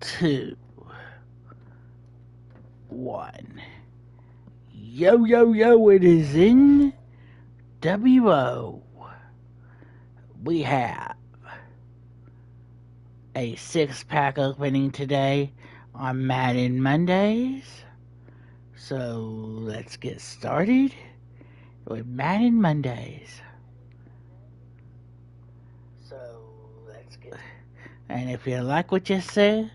2, 1. Yo, yo, yo, it is in WO. We have a 6-pack opening today on Madden Mondays. So let's get started with Madden Mondays. And if you like what you see,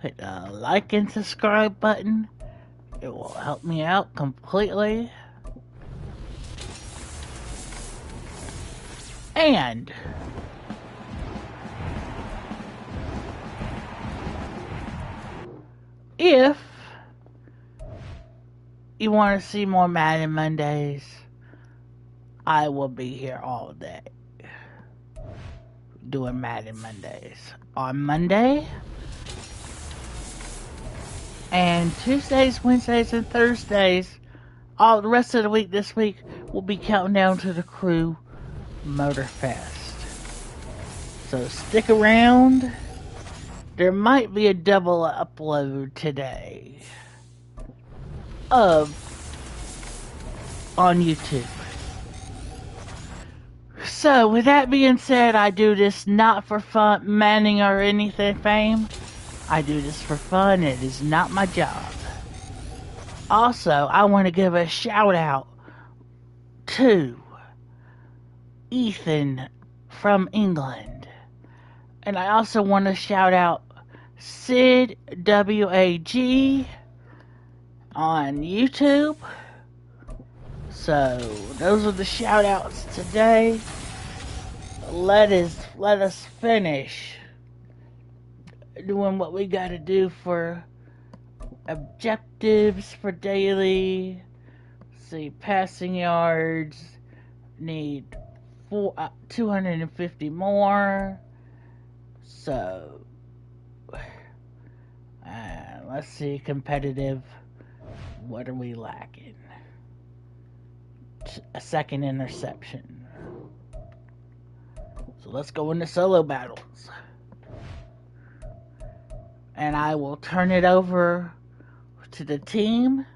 hit the like and subscribe button. It will help me out completely. And if you want to see more Madden Mondays, I will be here all day doing Madden Mondays. On Monday and Tuesdays, Wednesdays, and Thursdays, all the rest of the week this week, we'll be counting down to the Crew Motorfest. So stick around. There might be a double upload today on YouTube. So, with that being said, I do this not for fun, manning or anything fame. I do this for fun. It is not my job. Also, I want to give a shout out to Ethan from England. And I also want to shout out Sid WAG on YouTube. So, those are the shout outs today. Let us finish doing what we gotta do for objectives for daily. See, passing yards, need 250 more. So, let's see, competitive. What are we lacking? A second interception. So let's go into solo battles. And I will turn it over to the team.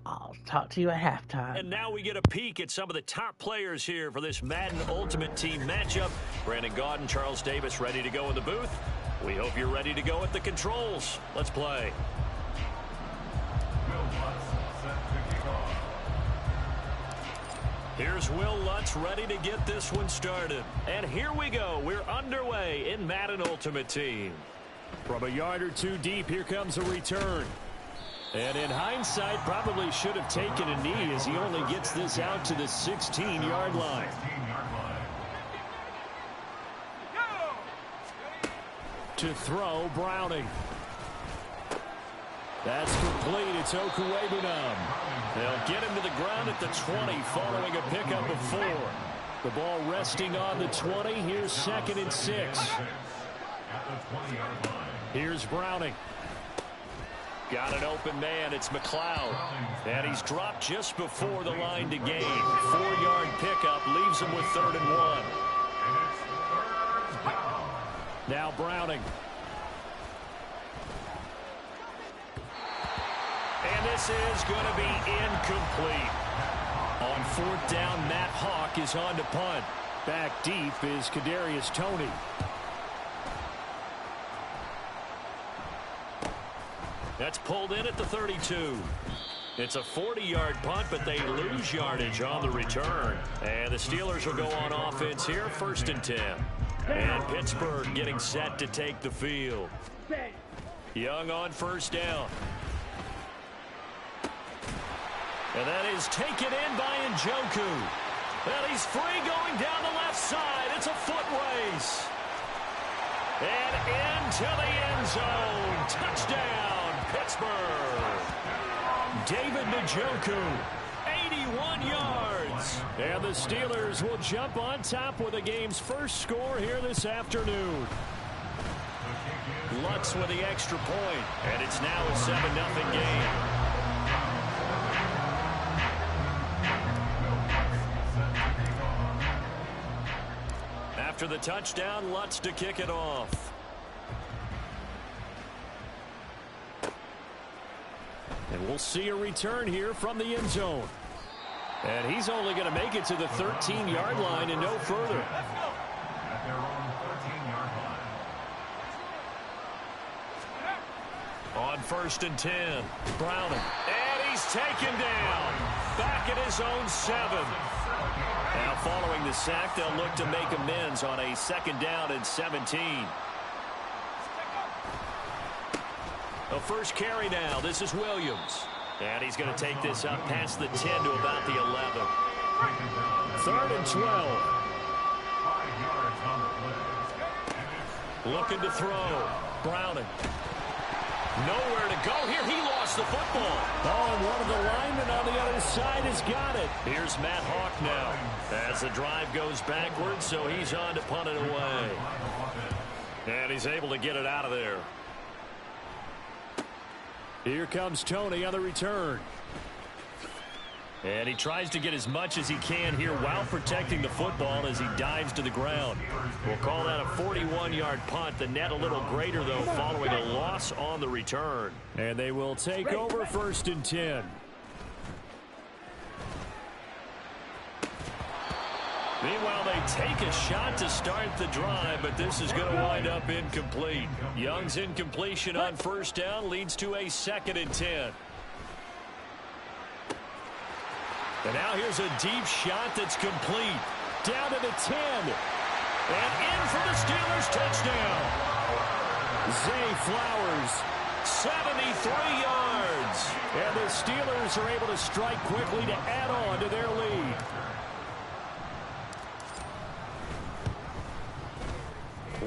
I'll talk to you at halftime. And now we get a peek at some of the top players here for this Madden Ultimate Team matchup. Brandon Gaudin, Charles Davis ready to go in the booth. We hope you're ready to go at the controls. Let's play. Here's Will Lutz ready to get this one started. And here we go. We're underway in Madden Ultimate Team. From a yard or two deep, here comes a return. And in hindsight, probably should have taken a knee as he only gets this out to the 16-yard line. To throw, Browning. That's complete. It's Okuwebunam. They'll get him to the ground at the 20 following a pickup of 4. The ball resting on the 20. Here's 2nd and 6. Here's Browning. Got an open man. It's McLeod. And he's dropped just before the line to gain. 4-yard pickup leaves him with 3rd and 1. Now Browning. And this is going to be incomplete. On 4th down, Matt Hawk is on to punt. Back deep is Kadarius Toney. That's pulled in at the 32. It's a 40-yard punt, but they lose yardage on the return. And the Steelers will go on offense here, 1st and 10. And Pittsburgh getting set to take the field. Young on 1st down. And that is taken in by Njoku. And he's free going down the left side. It's a foot race. And into the end zone. Touchdown, Pittsburgh. David Njoku, 81 yards. And the Steelers will jump on top with the game's first score here this afternoon. Lutz with the extra point. And it's now a 7-0 game. After the touchdown, Lutz to kick it off. And we'll see a return here from the end zone. And he's only going to make it to the 13-yard line and no further. At their own 13-yard line. On 1st and 10, Browning. And he's taken down. Back at his own 7. Now following the sack, they'll look to make amends on a 2nd down and 17. The first carry now. This is Williams. And he's going to take this up past the 10 to about the 11. 3rd and 12. 5 yards on the play. Looking to throw. Browning. Nowhere to go here. He lost the football. Oh, and one of the linemen on the other side has got it. Here's Matt Hawk now. As the drive goes backwards, so he's on to punt it away. And he's able to get it out of there. Here comes Tony on the return. And he tries to get as much as he can here while protecting the football as he dives to the ground. We'll call that a 41-yard punt. The net a little greater, though, following a loss on the return. And they will take over 1st and 10. Meanwhile, they take a shot to start the drive, but this is going to wind up incomplete. Young's incompletion on 1st down leads to a 2nd and 10. And now here's a deep shot that's complete. Down to the 10. And in for the Steelers touchdown. Zay Flowers, 73 yards. And the Steelers are able to strike quickly to add on to their lead.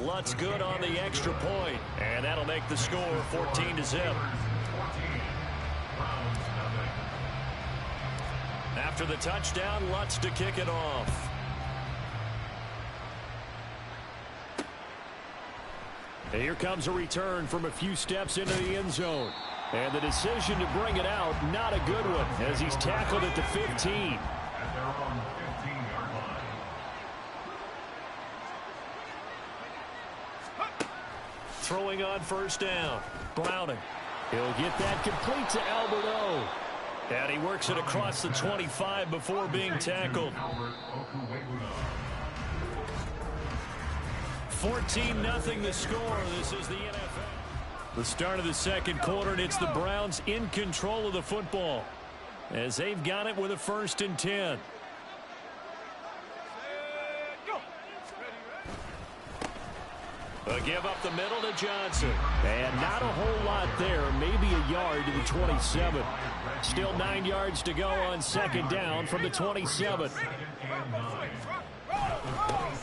Lutz good on the extra point. And that'll make the score 14-0. After the touchdown, Lutz to kick it off. And here comes a return from a few steps into the end zone. And the decision to bring it out, not a good one, as he's tackled at the 15. At their own 15-yard line. Throwing on 1st down. Browning. He'll get that complete to Alberto. And he works it across the 25 before being tackled. 14-0 the score. This is the NFL. The start of the 2nd quarter, and it's the Browns in control of the football as they've got it with a 1st and 10. A give up the middle to Johnson. And not a whole lot there. Maybe a yard to the 27. Still 9 yards to go on 2nd down from the 27.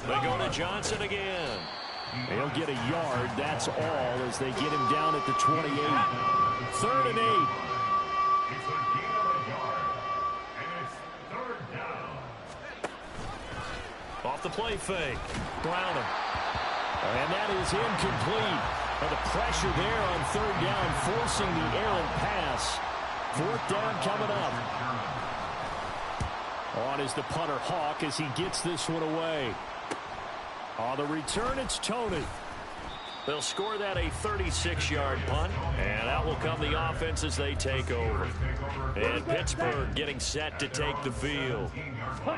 They go to Johnson again. He'll get a yard. That's all as they get him down at the 28. 3rd and 8. It's a gain of a yard. And it's 3rd down. Off the play fake. Browning. And that is incomplete. But the pressure there on 3rd down, forcing the errant pass. 4th down coming up. On is the punter Hawk as he gets this one away. On the return, it's Tony. They'll score that a 36-yard punt, and out will come the offense as they take over. And Pittsburgh getting set to take the field.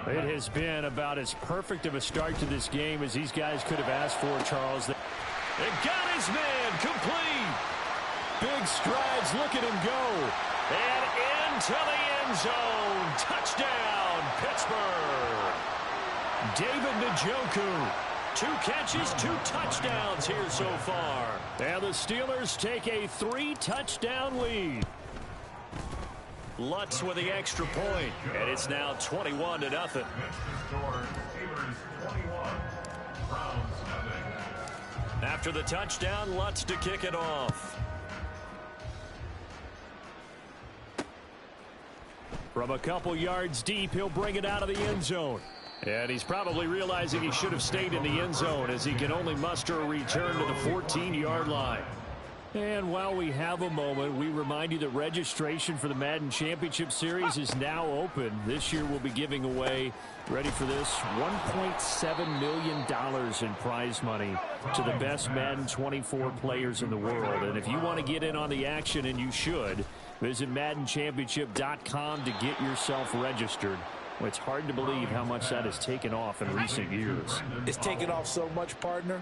It has been about as perfect of a start to this game as these guys could have asked for, Charles. And got his man complete. Big strides, look at him go. And into the end zone. Touchdown, Pittsburgh. David Njoku. 2 catches, 2 touchdowns here so far. And the Steelers take a 3-touchdown lead. Lutz with the extra point, and it's now 21-0. After the touchdown, Lutz to kick it off. From a couple yards deep, he'll bring it out of the end zone. And he's probably realizing he should have stayed in the end zone as he can only muster a return to the 14-yard line. And while we have a moment, we remind you that registration for the Madden Championship Series is now open. This year we'll be giving away, ready for this, $1.7 million in prize money to the best Madden 24 players in the world. And if you want to get in on the action, and you should, visit MaddenChampionship.com to get yourself registered. Well, it's hard to believe how much that has taken off in recent years. It's taken off so much, partner.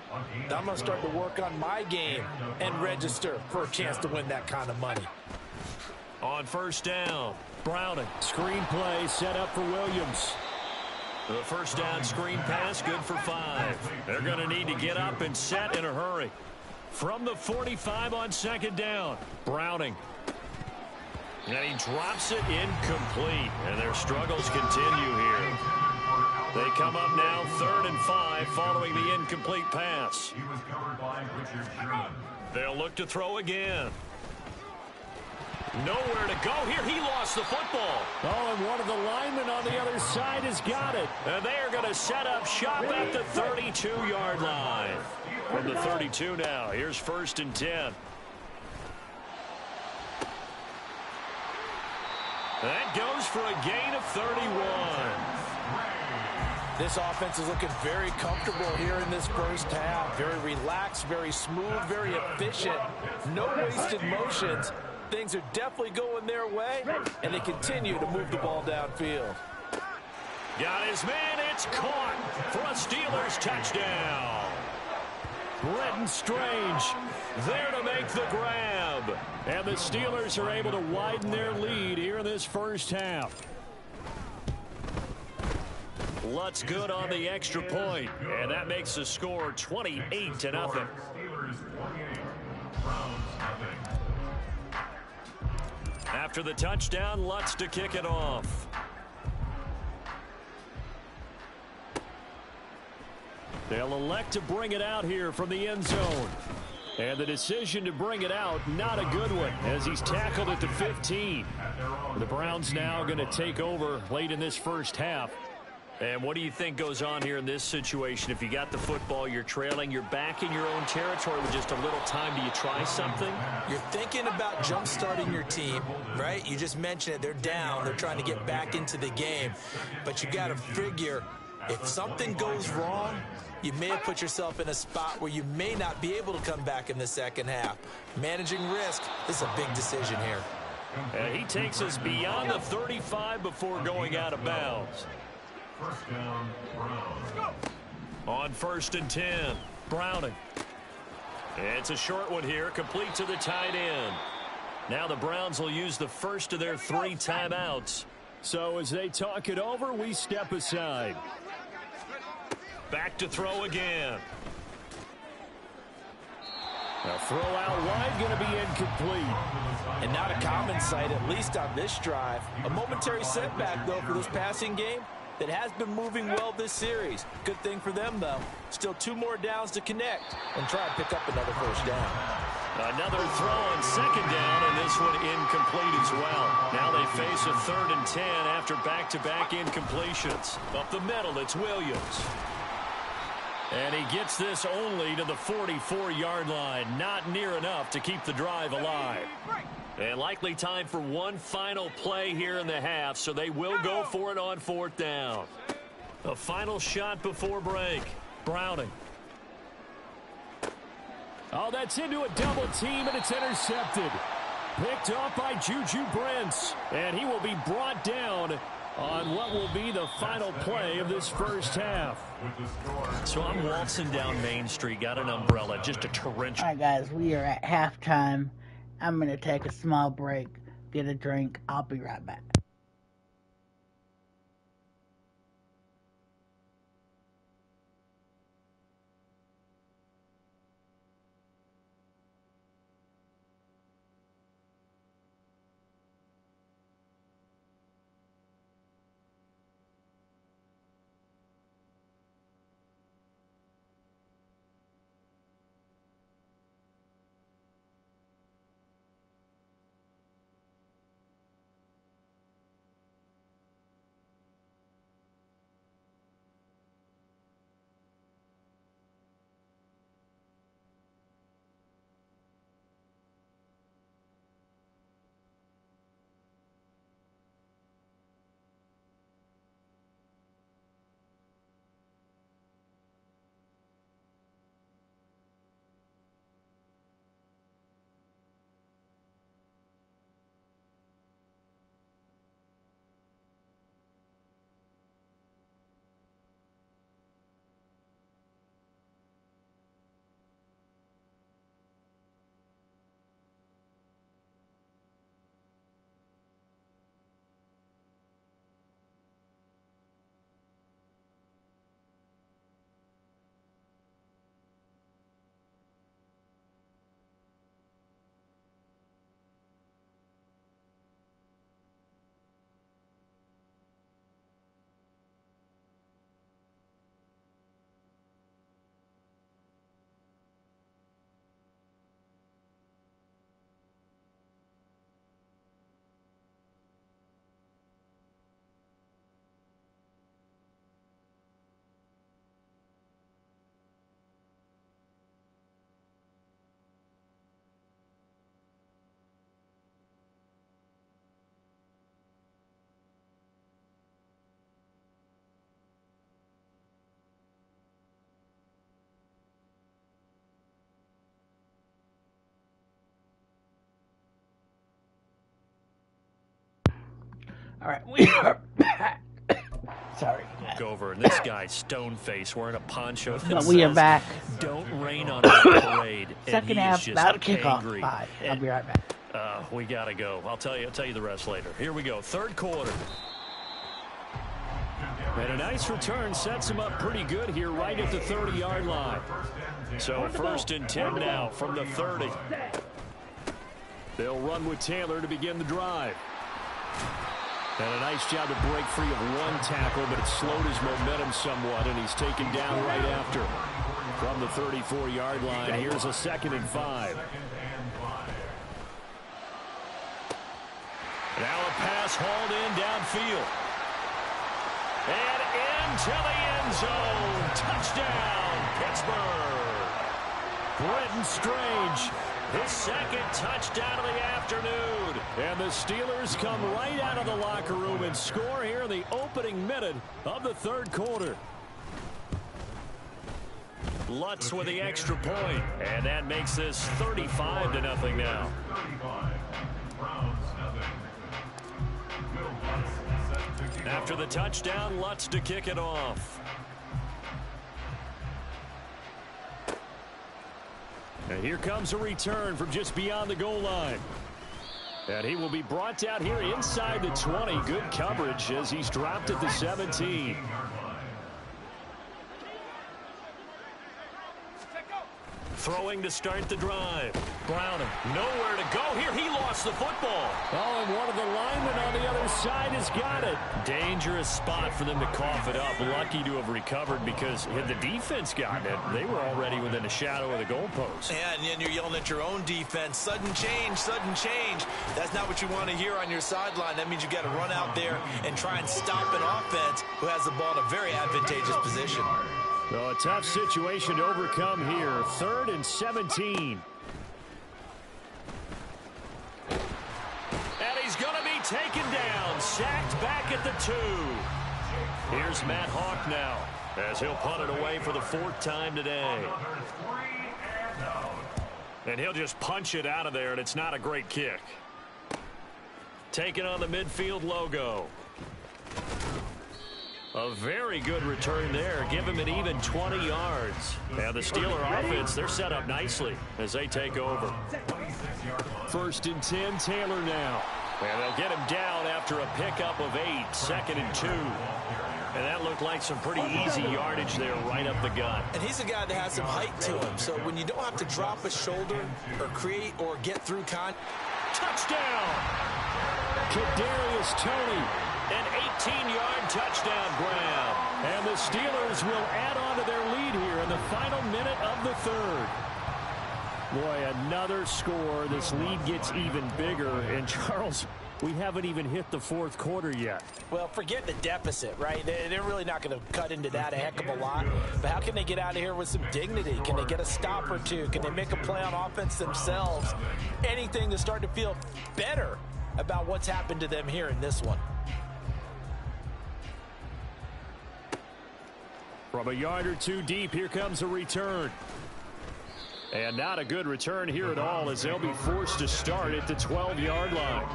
I'm going to start to work on my game and register for a chance to win that kind of money. On first down, Browning. Screen play set up for Williams. The first down screen pass, good for 5. They're going to need to get up and set in a hurry. From the 45 on second down, Browning. And he drops it incomplete, and their struggles continue here. They come up now 3rd and 5 following the incomplete pass. He was covered by Richard Sherman. They'll look to throw again. Nowhere to go here. He lost the football. Oh, and one of the linemen on the other side has got it. And they are going to set up shop at the 32-yard line. From the 32 now, here's 1st and 10. That goes for a gain of 31. This offense is looking very comfortable here in this first half. Very relaxed, very smooth, very efficient. No wasted motions. Things are definitely going their way, and they continue to move the ball downfield. Got his man. It's caught for a Steelers touchdown. Brenton Strange there to make the grab. And the Steelers are able to widen their lead here in this first half. Lutz good on the extra point, and that makes the score 28-0. Steelers 28, Browns nothing. After the touchdown, Lutz to kick it off. They'll elect to bring it out here from the end zone. And the decision to bring it out, not a good one, as he's tackled at the 15. The Browns now going to take over late in this first half. And what do you think goes on here in this situation? If you got the football, you're trailing, you're back in your own territory with just a little time. Do you try something? You're thinking about jump-starting your team, right? You just mentioned it. They're down. They're trying to get back into the game. But you got to figure, if something goes wrong, you may have put yourself in a spot where you may not be able to come back in the second half. Managing risk, this is a big decision here. And he takes us beyond the 35 before going out of bounds. First down, Browns. On 1st and 10, Browning. It's a short one here, complete to the tight end. Now the Browns will use the first of their 3 timeouts. So as they talk it over, we step aside. Back to throw again. Now throw out wide, going to be incomplete. And not a common sight, at least on this drive. A momentary setback, though, for this passing game that has been moving well this series. Good thing for them, though. Still 2 more downs to connect and try and pick up another first down. Another throw on second down, and this one incomplete as well. Now they face a 3rd and 10 after back-to-back incompletions. Up the middle, it's Williams. And he gets this only to the 44-yard line. Not near enough to keep the drive alive. And likely time for one final play here in the half, so they will go for it on 4th down. A final shot before break. Browning. Oh, that's into a double team, and it's intercepted. Picked off by Juju Brents, and he will be brought down on what will be the final play of this first half. So I'm waltzing down Main Street, got an umbrella, just a torrential. All right, guys, we are at halftime. I'm going to take a small break, get a drink. I'll be right back. All right, we are back. Sorry. Look over, and this guy's stone face wearing a poncho that But we are says, back. "Don't rain on our parade." Second half, about to kick off. Bye. I'll be right back. We gotta go. I'll tell you the rest later. Here we go. Third quarter. And a nice return sets him up pretty good here right at the 30-yard line. So 1st and 10 now from the 30. They'll run with Taylor to begin the drive. And a nice job to break free of one tackle, but it slowed his momentum somewhat, and he's taken down right after. From the 34-yard line, here's a 2nd and 5. Now a pass hauled in downfield. And into the end zone. Touchdown, Pittsburgh. Brenton Strange, his 2nd touchdown of the afternoon. And the Steelers come right out of the locker room and score here in the opening minute of the 3rd quarter. Lutz with the extra point, and that makes this 35-0 now. After the touchdown, Lutz to kick it off. And here comes a return from just beyond the goal line. And he will be brought down here inside the 20. Good coverage as he's dropped at the 17. Throwing to start the drive. Browning, nowhere to go here. He lost the football. Oh, and one of the linemen on the other side has got it. Dangerous spot for them to cough it up. Lucky to have recovered because had the defense gotten it, they were already within a shadow of the goalpost. Yeah, and then you're yelling at your own defense. Sudden change, sudden change. That's not what you want to hear on your sideline. That means you got to run out there and try and stop an offense who has the ball in a very advantageous position. So a tough situation to overcome here. 3rd and 17. And he's going to be taken down. Sacked back at the 2. Here's Matt Hawk now as he'll punt it away for the 4th time today. And he'll just punch it out of there, and it's not a great kick. Taking on the midfield logo. A very good return there. Give him an even 20 yards. Now the Steeler offense, they're set up nicely as they take over. 1st and 10, Taylor now. And they'll get him down after a pickup of 8. 2nd and 2. And that looked like some pretty easy yardage there right up the gut. And he's a guy that has some height to him. So when you don't have to drop a shoulder or create or get through touchdown! Kadarius Toney. An 18-yard touchdown grab. And the Steelers will add on to their lead here in the final minute of the 3rd. Boy, another score. This lead gets even bigger. And, Charles, we haven't even hit the 4th quarter yet. Well, forget the deficit, right? They're really not going to cut into that a heck of a lot. But how can they get out of here with some dignity? Can they get a stop or two? Can they make a play on offense themselves? Anything to start to feel better about what's happened to them here in this one. From a yard or two deep, here comes a return. And not a good return here at all as they'll be forced to start at the 12-yard line.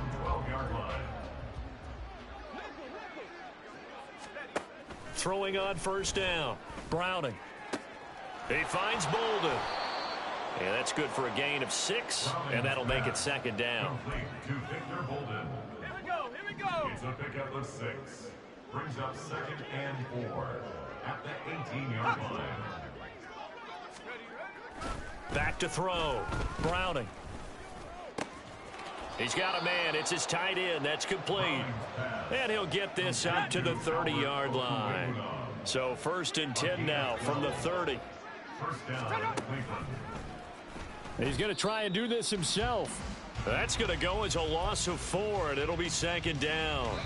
Throwing on 1st down. Browning. He finds Bolden. And that's good for a gain of 6, and that'll make it 2nd down. Here we go. It's a pickup of 6. Brings up 2nd and 4 at the 18-yard line. Back to throw. Browning. He's got a man. It's his tight end. That's complete. And he'll get this up to the 30-yard line. So 1st and 10 now from the 30. He's going to try and do this himself. That's going to go as a loss of 4, and it'll be 2nd down.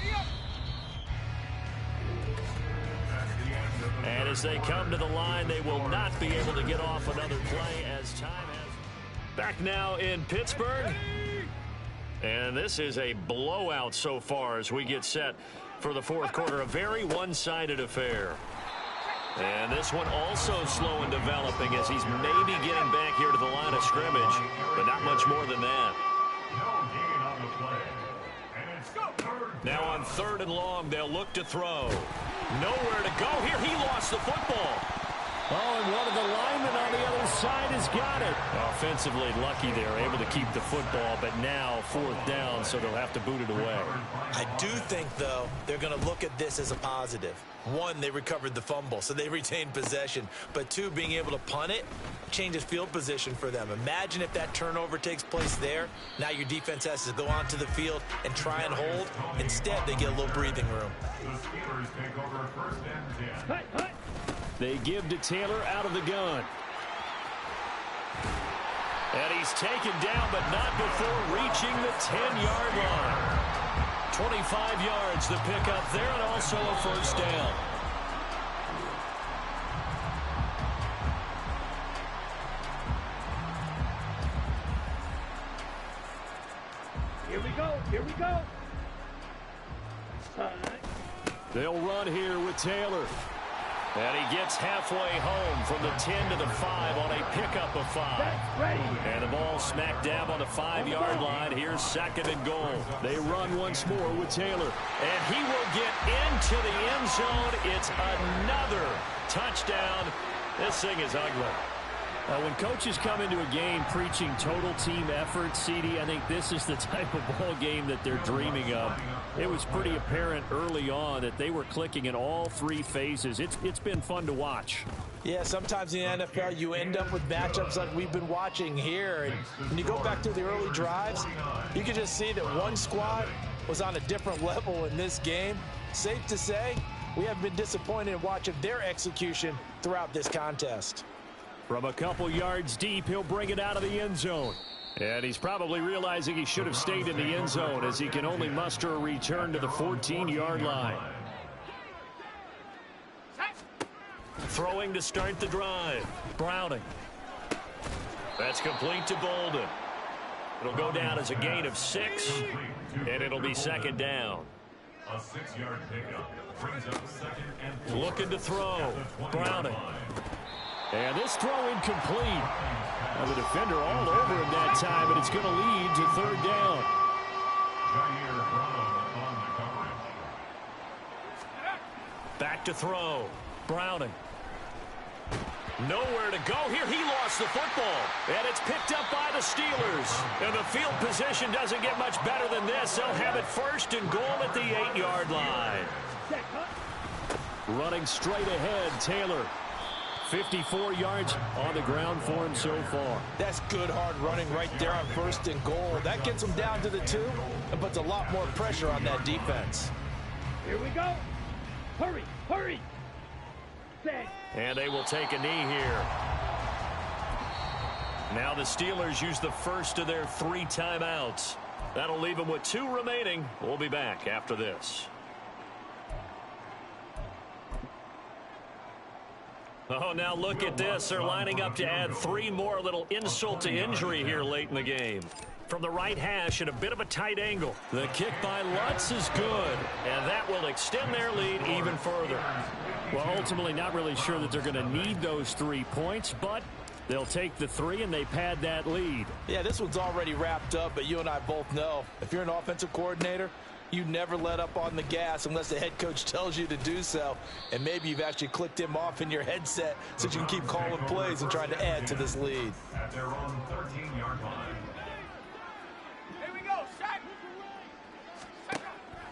And as they come to the line, they will not be able to get off another play as time has. Back now in Pittsburgh. And this is a blowout so far as we get set for the 4th quarter. A very one-sided affair. And this one also slow in developing as he's maybe getting back here to the line of scrimmage, but not much more than that. No gain on the play. And Now on 3rd and long, they'll look to throw. Nowhere to go here. He lost the football. Oh, and one of the linemen on the other side has got it. Offensively lucky they're able to keep the football, but now 4th down, so they'll have to boot it away. I do think, though, they're going to look at this as a positive. 1, they recovered the fumble, so they retained possession. But 2, being able to punt it changes field position for them. Imagine if that turnover takes place there. Now your defense has to go onto the field and try and hold. Instead, they get a little breathing room. The Steelers take over 1st and 10. They give to Taylor out of the gun. And he's taken down, but not before reaching the 10-yard line. 25 yards the pickup there, and also a 1st down. Here we go. Here we go. They'll run here with Taylor. And he gets halfway home from the 10 to the 5 on a pickup of 5. And the ball smack dab on the 5-yard line. Here's 2nd and goal. They run once more with Taylor. And he will get into the end zone. It's another touchdown. This thing is ugly. When coaches come into a game preaching total team effort, CD, I think this is the type of ball game that they're dreaming of. It was pretty apparent early on that they were clicking in all 3 phases. It's been fun to watch. Yeah, sometimes in the NFL you end up with matchups like we've been watching here. And when you go back to the early drives, you can just see that one squad was on a different level in this game. Safe to say, we have been disappointed in watching their execution throughout this contest. From a couple yards deep, he'll bring it out of the end zone. And he's probably realizing he should have stayed in the end zone as he can only muster a return to the 14-yard line. Throwing to start the drive. Browning. That's complete to Bolden. It'll go down as a gain of 6, and it'll be 2nd down. A 6-yard pickup brings up 2nd and 4. Looking to throw. Browning. And this throw incomplete. Now the defender all over him that time, but it's going to lead to 3rd down. Back to throw. Browning. Nowhere to go here. He lost the football. And it's picked up by the Steelers. And the field position doesn't get much better than this. They'll have it 1st and goal at the 8-yard line. Running straight ahead, Taylor. 54 yards on the ground for him so far. That's good hard running right there on 1st and goal. That gets him down to the 2 and puts a lot more pressure on that defense. Here we go. Hurry, hurry. And they will take a knee here. Now the Steelers use the first of their 3 timeouts. That'll leave them with 2 remaining. We'll be back after this. Oh, now look at this. They're lining up to add 3 more. Little insult to injury here late in the game. From the right hash at a bit of a tight angle. The kick by Lutz is good. And that will extend their lead even further. Well, ultimately not really sure that they're going to need those 3 points, but they'll take the 3 and they pad that lead. Yeah, this one's already wrapped up, but you and I both know if you're an offensive coordinator, you never let up on the gas unless the head coach tells you to do so. And maybe you've actually clicked him off in your headset so you can keep calling plays and trying to add to this lead. At their own 13-yard line. Here we go, Shaq.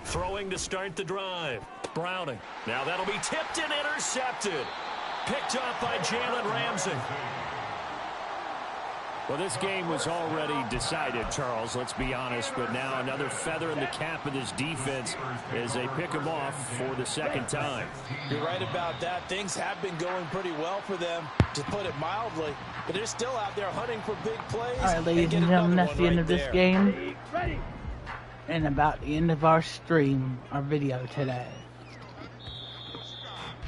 Throwing to start the drive. Browning. Now that'll be tipped and intercepted. Picked up by Jalen Ramsey. Well, this game was already decided, Charles, let's be honest. But now another feather in the cap of this defense as they pick them off for the 2nd time. You're right about that. Things have been going pretty well for them, to put it mildly. But they're still out there hunting for big plays. All right, ladies and gentlemen, that's the end of this game. And about the end of our stream, our video today.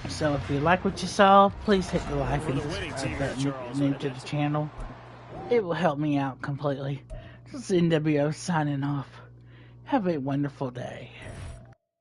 So if you like what you saw, please hit the like and subscribe button if you're new to the channel. It will help me out completely. This is NWO signing off. Have a wonderful day.